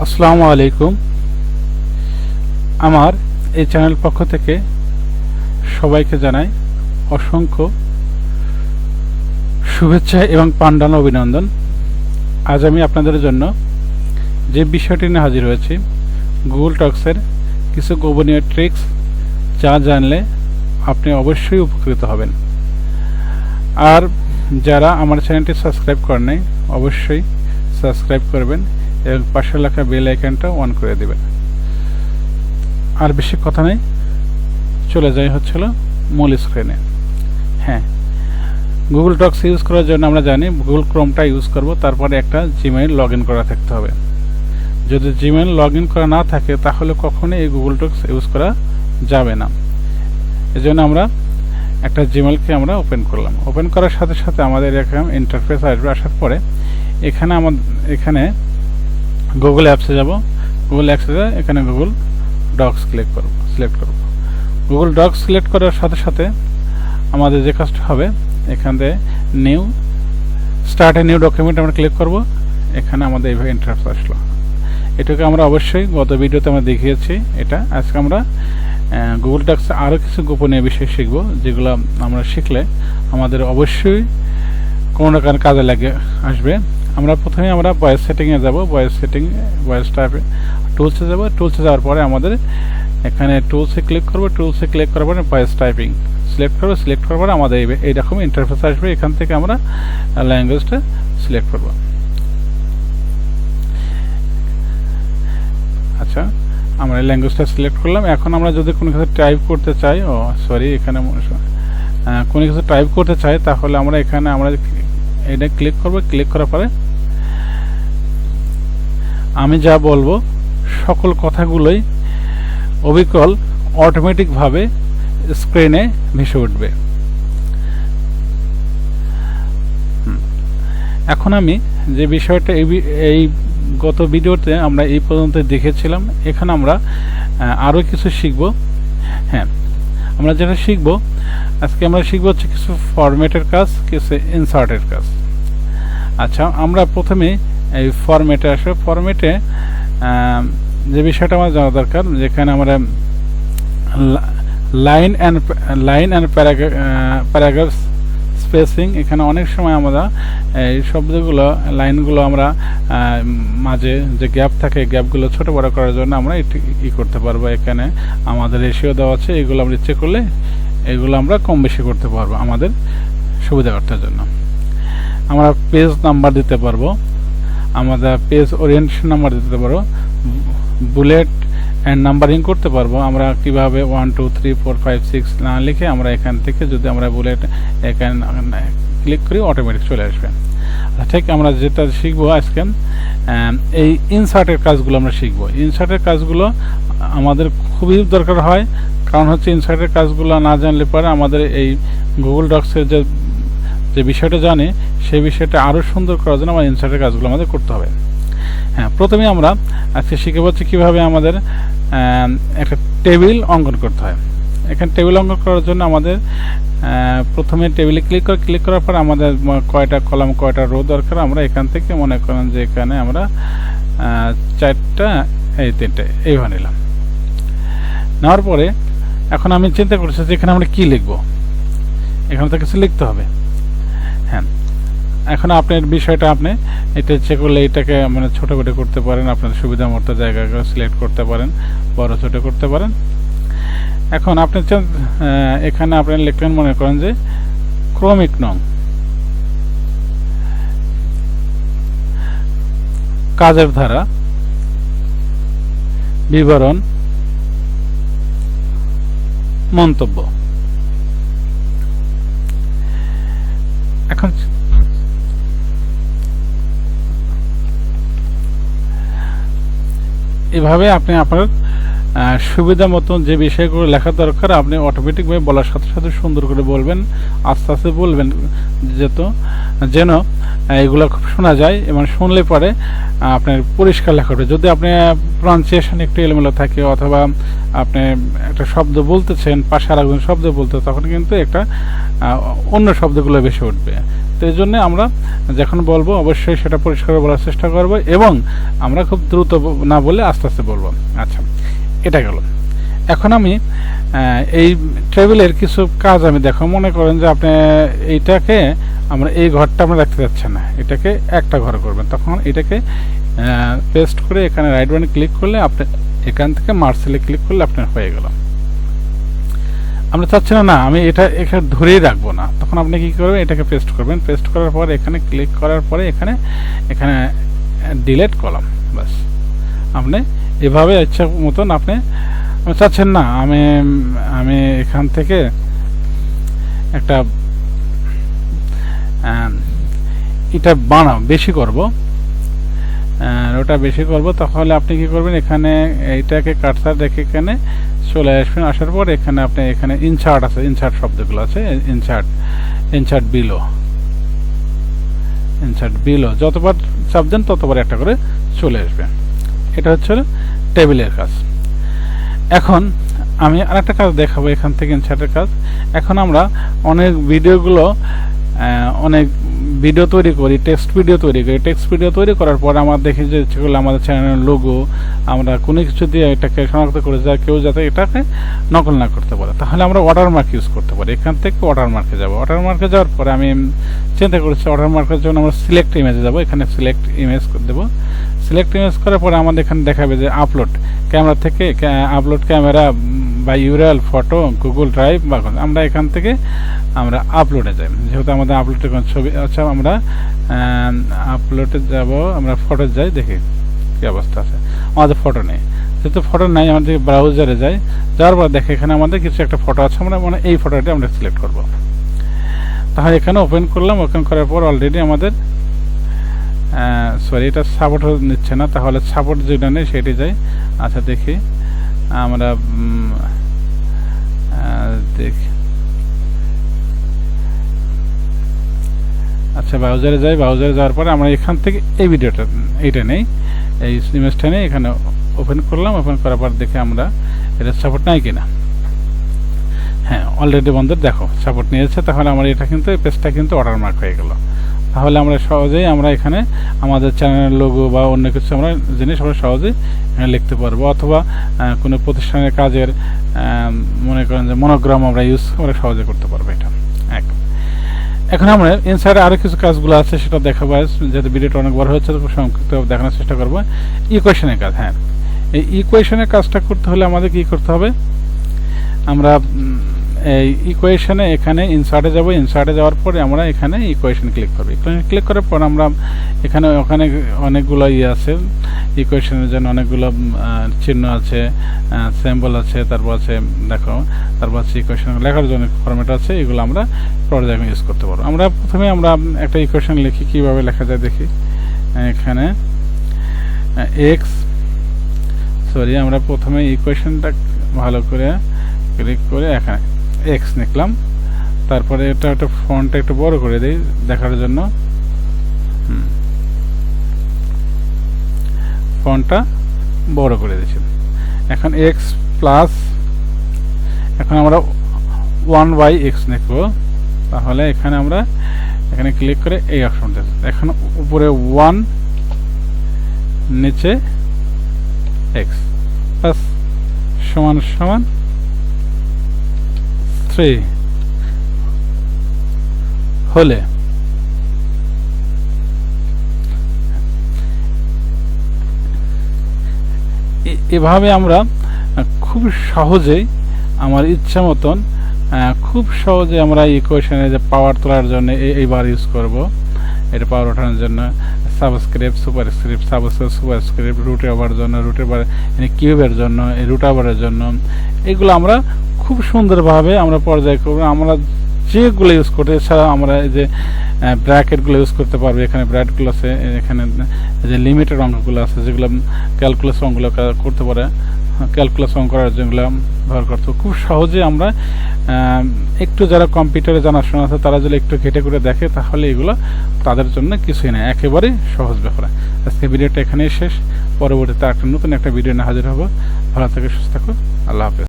আসসালামু আলাইকুম। আমার এই চ্যানেল পক্ষ থেকে সবাইকে জানাই অসংখ্য শুভেচ্ছা এবং পান্ডান অভিনন্দন। আজ আমি আপনাদের জন্য যে বিষয়টি নিয়ে হাজির হয়েছি, গুগল ডক্সের কিছু গোপনীয় ট্রিক্স যা জানলে আপনি অবশ্যই উপকৃত হবেন। আর যারা আমার চ্যানেলটি সাবস্ক্রাইব করেন অবশ্যই সাবস্ক্রাইব করবেন এবং পাশে লেখা বেল আইকনটা অন করে দেবেন। আর বেশি কথা নেই, চলে যাই হচ্ছিল মূল স্ক্রিনে। হ্যাঁ, গুগল ডক্স ইউজ করার জন্য আমরা জানি গুগল ক্রোমটা ইউজ করব, তারপরে একটা জিমেইল লগ ইন করা থাকতে হবে। যদি জিমেইল লগ ইন করা না থাকে তাহলে কখনোই এই গুগল ডক্স ইউজ করা যাবে না। এজন্য আমরা একটা জিমেইলকে আমরা ওপেন করলাম। ওপেন করার সাথে সাথে আমাদের এরকম ইন্টারফেস আসবে। আসার পরে এখানে গুগল অ্যাপসে যাব। গুগল অ্যাপসে এখানে গুগল ডক্স সিলেক্ট করব। গুগল ডক্স সিলেক্ট করার সাথে সাথে আমাদের যে কাজটা হবে, এখান থেকে স্টার্ট এ নিউ ডকুমেন্ট আমরা ক্লিক করব। এখানে আমাদের এইভাবে ইন্টারফেস আসলো। এটাকে আমরা অবশ্যই গত ভিডিওতে আমরা দেখিয়েছি। এটা আজকে আমরা গুগল ডক্সে আরও কিছু গোপনীয় বিষয় শিখব, যেগুলো আমরা শিখলে আমাদের অবশ্যই কোনো না কোনো কাজে লাগে আসবে। আমরা প্রথমে ভয়েস সেটিংয়ে যাব। ভয়েস টাইপে টুলসে যাব। টুলসে যাওয়ার পরে আমাদের এখানে টুলসে ক্লিক করব। টুলসে ক্লিক করার পরে ভয়েস টাইপিং সিলেক্ট করব। সিলেক্ট করার পরে আমাদের এইরকম ইন্টারফেস আসবে। এখান থেকে আমরা ল্যাঙ্গুয়েজটা সিলেক্ট করব। আচ্ছা, আমরা ল্যাঙ্গুয়েজটা সিলেক্ট করলাম। এখন আমরা যদি কোনো কিছু টাইপ করতে চাই, এখানে কোনো কিছু টাইপ করতে চাই, তাহলে আমরা এখানে এটা ক্লিক করব। ক্লিক করার পরে আমি যা বলবো সকল কথাগুলোই অবিকল অটোমেটিকভাবে স্ক্রিনে ভেসে উঠবে। এখন আমি যে বিষয়টা এই গত ভিডিওতে আমরা এই পর্যন্ত দেখেছিলাম, এখানে আমরা আরও কিছু শিখব। হ্যাঁ, আমরা যেটা শিখব আজকে, আমরা শিখব হচ্ছে কিছু ফরম্যাটের কাজ, কিছু ইনসার্টের কাজ। আচ্ছা, আমরা প্রথমে এই ফরম্যাটে আসবো। ফরম্যাটে যে বিষয়টা আমার জানা দরকার, যেখানে আমরা লাইন অ্যান্ড প্যারাগ্রাফ স্পেসিং, এখানে অনেক সময় আমরা এই শব্দগুলো, লাইনগুলো আমরা মাঝে যে গ্যাপ থাকে, গ্যাপগুলো ছোট বড় করার জন্য আমরা করতে পারবো। এখানে আমাদের রেশিও দেওয়া আছে, এগুলো আমরা ইচ্ছে করলে এগুলো আমরা কম বেশি করতে পারবো আমাদের সুবিধার্থের জন্য। আমরা পেজ নাম্বার দিতে পারবো, আমাদের পেজ ওরিয়েন্টেশন নাম্বার দিতে পারবো, বুলেট অ্যান্ড নাম্বারিং করতে পারবো। আমরা কিভাবে 1 2 3 4 5 6 না লিখে আমরা এখান থেকে যদি আমরা বুলেট এখানে ক্লিক করি অটোমেটিক চলে আসবে। ঠিক আমরা যেটা শিখবো আজকে, এই ইনসার্টের কাজগুলো আমরা শিখবো। ইনসার্টের কাজগুলো আমাদের খুবই দরকার হয়, কারণ হচ্ছে ইনসার্টের কাজগুলো না জানলে পরে আমাদের এই গুগল ডক্সের যে বিষয়টা জানি সেই বিষয়টা আরও সুন্দর করার জন্য আমার ইনসার্টের কাজগুলো আমাদের করতে হবে। হ্যাঁ, প্রথমে আমরা আজকে শিখে পাচ্ছি কীভাবে আমাদের একটা টেবিল অঙ্কন করতে হয়। এখানে টেবিল অঙ্কন করার জন্য আমাদের প্রথমে টেবিলে ক্লিক করার পর আমাদের কয়টা কলাম কয়টা রো দরকার, আমরা এখান থেকে মনে করেন যে এখানে আমরা 4টা, এই 3টে এইভাবে নিলাম। নেওয়ার পরে এখন আমি চিন্তা করছি যে এখানে আমরা কি লিখব। এখানে তো কিছু লিখতে হবে। হ্যাঁ, এখন আপনার বিষয়টা আপনি এটা ইচ্ছে করলে এটাকে মানে ছোটো করে করতে পারেন, আপনার সুবিধা মতো জায়গাগুলো সিলেক্ট করতে পারেন, বড় ছোট করতে পারেন। এখন আপনি এখানে আপনি লিখলেন, মনে করেন যে ক্রমিক নং, কাজের ধারা, বিবরণ, মন্তব্য। এখন এভাবে আপনি আপনার সুবিধা মতন যে বিষয়গুলো লেখা দরকার আপনি অটোমেটিকভাবে বলার সাথে সাথে সুন্দর করে বলবেন, আস্তে আস্তে বলবেন যেন এগুলো খুব শোনা যায় এবং শুনলে পরে আপনার পরিষ্কার লেখা হবে। যদি আপনি প্রনাউন্সিয়েশন একটু এলোমেলো থাকে অথবা আপনি একটা শব্দ বলতেছেন পাশে আর একজন শব্দ বলতে, তখন কিন্তু একটা অন্য শব্দগুলো বেশি উঠবে। তো এই জন্য আমরা যখন বলবো অবশ্যই সেটা পরিষ্কার বলার চেষ্টা করব এবং আমরা খুব দ্রুত না বলে আস্তে আস্তে বলবো। আচ্ছা, এটা গেল। এখন আমি এই টেবিলের কিছু কাজ আমি দেখো, মনে করেন যে আপনি এইটাকে আমরা এই ঘরটা আমরা রাখতে যাচ্ছেন না, এটাকে একটা ঘর করবেন, তখন এটাকে পেস্ট করে এখানে রাইট বাটনে ক্লিক করলে আপনি এখান থেকে মার্জ সেলে ক্লিক করলে আপনার হয়ে গেল। আমরা চাচ্ছি না আমি এটা এখানে ধরেই রাখবো না, তখন আপনি কি করবেন, এটাকে পেস্ট করবেন, পেস্ট করার পর এখানে ক্লিক করার পরে এখানে ডিলিট কলাম, বাস। আপনি এভাবে ইচ্ছা মতন আপনি চাচ্ছেন না আমি এখান থেকে একটা এটা বেশি করব, ওটা বেশি করব, তাহলে আপনি কি করবেন, এখানে এইটাকে কার্সার রেখে এখানে চলে আসবেন। আসার পর এখানে আপনি এখানে ইনসার্ট আছে, ইনসার্ট শব্দগুলো আছে, ইনসার্ট বিলো যতবার চাপ দেন ততবার একটা করে চলে আসবে। এটা হচ্ছে টেবিলের কাজ। এখন আমি আরেকটা কাজ দেখাবো এখান থেকে, ইনসার্টের কাজ। এখন আমরা অনেক ভিডিও তৈরি করি, টেক্সট ভিডিও তৈরি করার পর আমরা দেখি যে আমাদের চ্যানেলের লোগো আমরা কোনো কিছু দিয়ে এটাকে শনাক্ত করে যা কেউ যাতে এটাকে নকল না করতে পারে, তাহলে আমরা ওয়াটারমার্ক ইউজ করতে পারি। এখান থেকে ওয়াটারমার্কে যাব, ওয়াটারমার্কে যাওয়ার পরে আমি চিন্তা করেছি ওয়াটারমার্কের জন্য আমরা সিলেক্ট ইমেজে যাব, এখানে সিলেক্ট ইমেজ দেবো। সিলেক্ট ইমেজ করার পরে আমাদের এখানে দেখাবে যে আপলোড ক্যামেরা থেকে আপলোড ক্যামেরা বা ইউআরএল ফটো গুগল ড্রাইভ বা আমরা এখান থেকে আমরা আপলোডে যাই, যেহেতু আমাদের আপলোডের কোনো ছবি। আচ্ছা, আমরা আপলোডে যাব, আমরা ফটো যাই, দেখি কি অবস্থা আছে। আমাদের ফটো নেই, যেহেতু ফটো নাই আমাদের ব্রাউজারে যাই, যাওয়ার পর দেখে এখানে আমাদের কিছু একটা ফটো আছে, আমরা এই ফটোটা আমরা সিলেক্ট করব। তাহলে এখানে ওপেন করলাম, ওপেন করার পর অলরেডি আমাদের সরি এটা সাপোর্ট নিচ্ছে না, তাহলে সাপোর্ট যেটা নেই সেটি যাই। আচ্ছা, দেখি আমরা দেখি, আচ্ছা ব্রাউজারে যাই, ব্রাউজারে যাওয়ার পরে আমরা এখান থেকে এই ভিডিওটা এইটা নেই, এই ইমেজটা নেই, এখানে ওপেন করলাম। ওপেন করার পর দেখে আমরা এটা সাপোর্ট নাই কিনা, হ্যাঁ অলরেডি বন্ধুর দেখো সাপোর্ট নিয়েছে, তাহলে আমার এটা কিন্তু এই পেজটা কিন্তু ওয়াটারমার্ক হয়ে গেল। তাহলে আমরা সহজেই আমরা এখানে আমাদের চ্যানেলের লোগো বা অন্য কিছু আমরা জিনিস আমরা সহজেই এখানে লিখতে পারবো, অথবা কোনো প্রতিষ্ঠানের কাজের মনে করেন যে মনোগ্রাম আমরা সহজে করতে পারবো। এটা এখন আমরা ইনসাইডে আরো কিছু কাজগুলো আছে সেটা দেখাবো, যেহেতু ভিডিওটা অনেক বড় হচ্ছে তো সংক্ষিপ্ত দেখানোর চেষ্টা করবো। ইকুয়েশনের কাজ, হ্যাঁ এই ইকুয়েশনের কাজটা করতে হলে আমাদের কি করতে হবে, আমরা এই ইকুয়েশনে এখানে ইনসার্টে যাব, ইনসার্টে যাওয়ার পরে আমরা এখানে ইকুয়েশন ক্লিক করব। ইকুয়েশন ক্লিক করার পর আমরা এখানে ওখানে অনেকগুলো আছে, ইকুয়েশনের জন্য অনেকগুলো চিহ্ন আছে, সিম্বল আছে, তারপর আছে দেখো, তারপর আছে ইকুয়েশন লেখার জন্য ফরম্যাট আছে, এগুলো আমরা পর্যায়ে ইউজ করতে পারবো। আমরা প্রথমে আমরা একটা ইকুয়েশন লিখি, কিভাবে লেখা যায় দেখি। এখানে আমরা প্রথমে ইকুয়েশনটা ভালো করে ক্লিক করে এখানে এক্স লিখলাম, তারপরে এটা একটা ফন্টটা একটু বড় করে দিই দেখার জন্য, ফন্টটা বড় করে দিয়েছি। এখন এক্স প্লাস, এখন আমরা 1/x লিখব, তাহলে এখানে আমরা এখানে ক্লিক করে এই অপশনটা, এখন উপরে 1 নিচে x প্লাস সমান সমান 3 হলে এভাবে আমরা খুব সহজেই আমার ইচ্ছা মতন খুব সহজে আমরা ইকুয়েশনে যে পাওয়ার তোলার জন্য এইবার ইউজ করব, এটা পাওয়ার ওঠানোর জন্য সাবস্ক্রিপ্ট সুপারস্ক্রিপ্ট সাবস্ক্রিপ্ট সুপারস্ক্রিপ্ট রুটে ওভার জন্য রুটে কিউবের জন্য এই রুট ওভারের জন্য এগুলো আমরা খুব সুন্দরভাবে আমরা পর্যায় করব। আমরা যেগুলো ইউজ করতে, এছাড়া আমরা এই যে ব্র্যাকেটগুলো ইউজ করতে পারবো, এখানে ব্র্যাকেটগুলো আছে, এখানে যে লিমিটেড অঙ্কগুলো আছে যেগুলো ক্যালকুলাস অঙ্কগুলো করতে পারে, ক্যালকুলাস অঙ্ক করার যেগুলো ব্যবহার করতো, খুব সহজে আমরা একটু যারা কম্পিউটারে জানাশোনা আছে তারা যদি একটু ঘেটে করে দেখে তাহলে এগুলো তাদের জন্য কিছুই না, একেবারেই সহজ ব্যাপার। আজকে ভিডিওটা এখানেই শেষ, পরবর্তীতে একটা নতুন একটা ভিডিও নিয়ে হাজির হবো। ভালো থেকে সুস্থ থাকো, আল্লাহ হাফেজ।